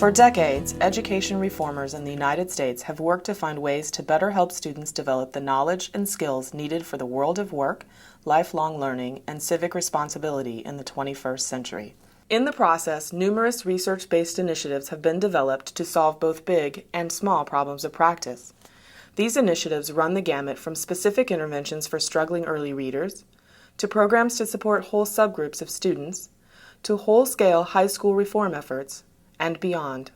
For decades, education reformers in the United States have worked to find ways to better help students develop the knowledge and skills needed for the world of work, lifelong learning, and civic responsibility in the 21st century. In the process, numerous research-based initiatives have been developed to solve both big and small problems of practice. These initiatives run the gamut from specific interventions for struggling early readers, to programs to support whole subgroups of students, to whole-scale high school reform efforts, and beyond.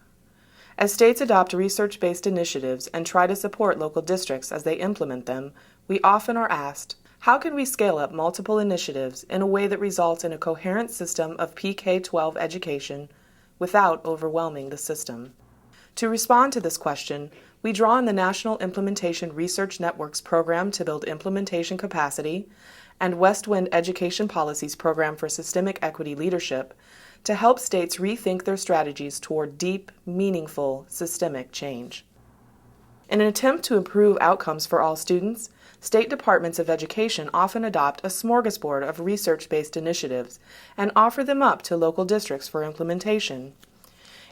As states adopt research-based initiatives and try to support local districts as they implement them, we often are asked, how can we scale up multiple initiatives in a way that results in a coherent system of PK-12 education without overwhelming the system? To respond to this question, we draw on the National Implementation Research Network's program to build implementation capacity and West Wind Education Policy's program for systemic equity leadership to help states rethink their strategies toward deep, meaningful, systemic change. In an attempt to improve outcomes for all students, state departments of education often adopt a smorgasbord of research-based initiatives and offer them up to local districts for implementation.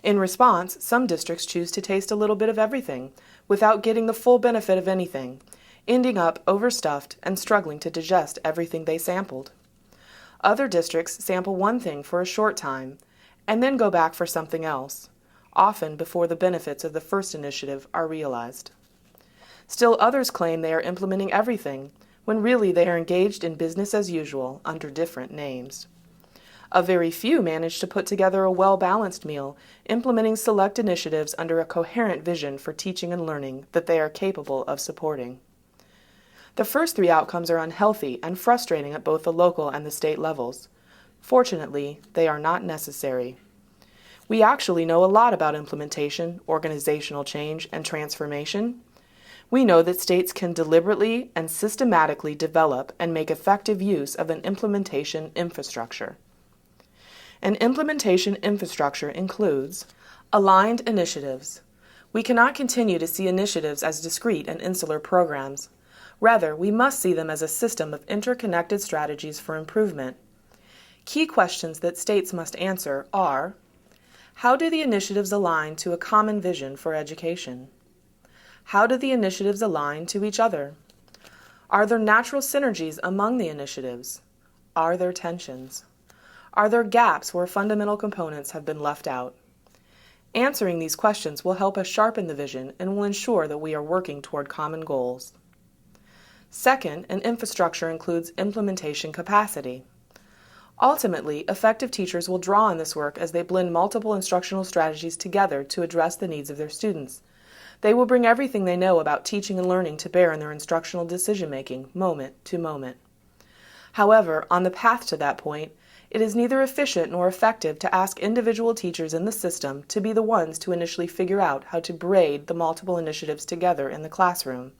In response, some districts choose to taste a little bit of everything without getting the full benefit of anything, ending up overstuffed and struggling to digest everything they sampled. Other districts sample one thing for a short time and then go back for something else, often before the benefits of the first initiative are realized. Still others claim they are implementing everything, when really they are engaged in business as usual under different names. A very few manage to put together a well-balanced meal, implementing select initiatives under a coherent vision for teaching and learning that they are capable of supporting. The first three outcomes are unhealthy and frustrating at both the local and the state levels. Fortunately, they are not necessary. We actually know a lot about implementation, organizational change, and transformation. We know that states can deliberately and systematically develop and make effective use of an implementation infrastructure. An implementation infrastructure includes aligned initiatives. We cannot continue to see initiatives as discrete and insular programs. Rather, we must see them as a system of interconnected strategies for improvement. Key questions that states must answer are: how do the initiatives align to a common vision for education? How do the initiatives align to each other? Are there natural synergies among the initiatives? Are there tensions? Are there gaps where fundamental components have been left out? Answering these questions will help us sharpen the vision and will ensure that we are working toward common goals. Second, an infrastructure includes implementation capacity. Ultimately, effective teachers will draw on this work as they blend multiple instructional strategies together to address the needs of their students. They will bring everything they know about teaching and learning to bear in their instructional decision-making, moment to moment. However, on the path to that point, it is neither efficient nor effective to ask individual teachers in the system to be the ones to initially figure out how to braid the multiple initiatives together in the classroom.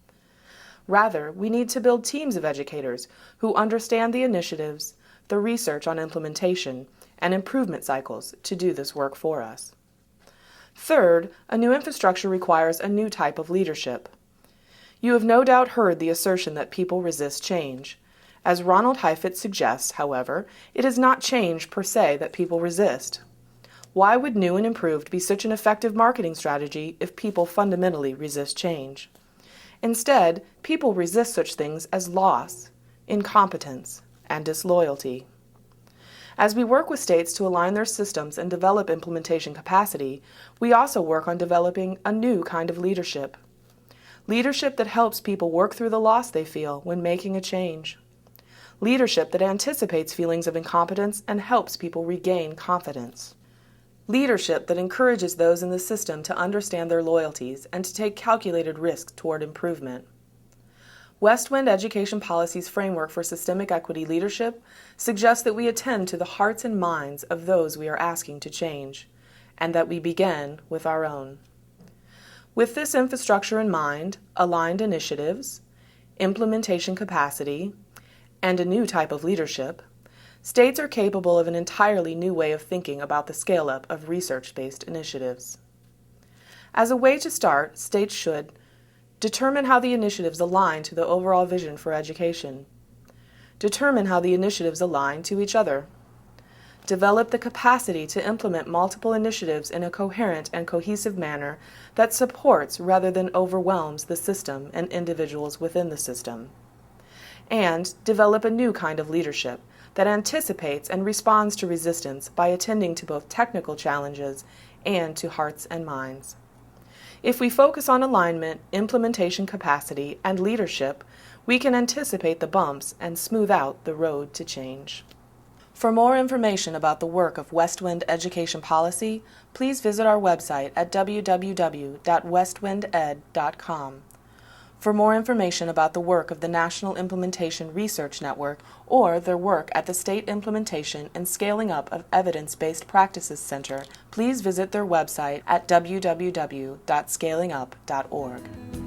Rather, we need to build teams of educators who understand the initiatives, the research on implementation, and improvement cycles to do this work for us. Third, a new infrastructure requires a new type of leadership. You have no doubt heard the assertion that people resist change. As Ronald Heifetz suggests, however, it is not change per se that people resist. Why would new and improved be such an effective marketing strategy if people fundamentally resist change? Instead, people resist such things as loss, incompetence, and disloyalty. As we work with states to align their systems and develop implementation capacity, we also work on developing a new kind of leadership. Leadership that helps people work through the loss they feel when making a change. Leadership that anticipates feelings of incompetence and helps people regain confidence. Leadership that encourages those in the system to understand their loyalties and to take calculated risks toward improvement. West Wind Education Policy's framework for systemic equity leadership suggests that we attend to the hearts and minds of those we are asking to change, and that we begin with our own. With this infrastructure in mind, aligned initiatives, implementation capacity, and a new type of leadership, states are capable of an entirely new way of thinking about the scale-up of research-based initiatives. As a way to start, states should determine how the initiatives align to the overall vision for education. Determine how the initiatives align to each other. Develop the capacity to implement multiple initiatives in a coherent and cohesive manner that supports rather than overwhelms the system and individuals within the system. And develop a new kind of leadership that anticipates and responds to resistance by attending to both technical challenges and to hearts and minds. If we focus on alignment, implementation capacity, and leadership, we can anticipate the bumps and smooth out the road to change. For more information about the work of Westwind Education Policy, please visit our website at www.westwinded.com. For more information about the work of the National Implementation Research Network or their work at the State Implementation and Scaling Up of Evidence-Based Practices Center, please visit their website at www.scalingup.org.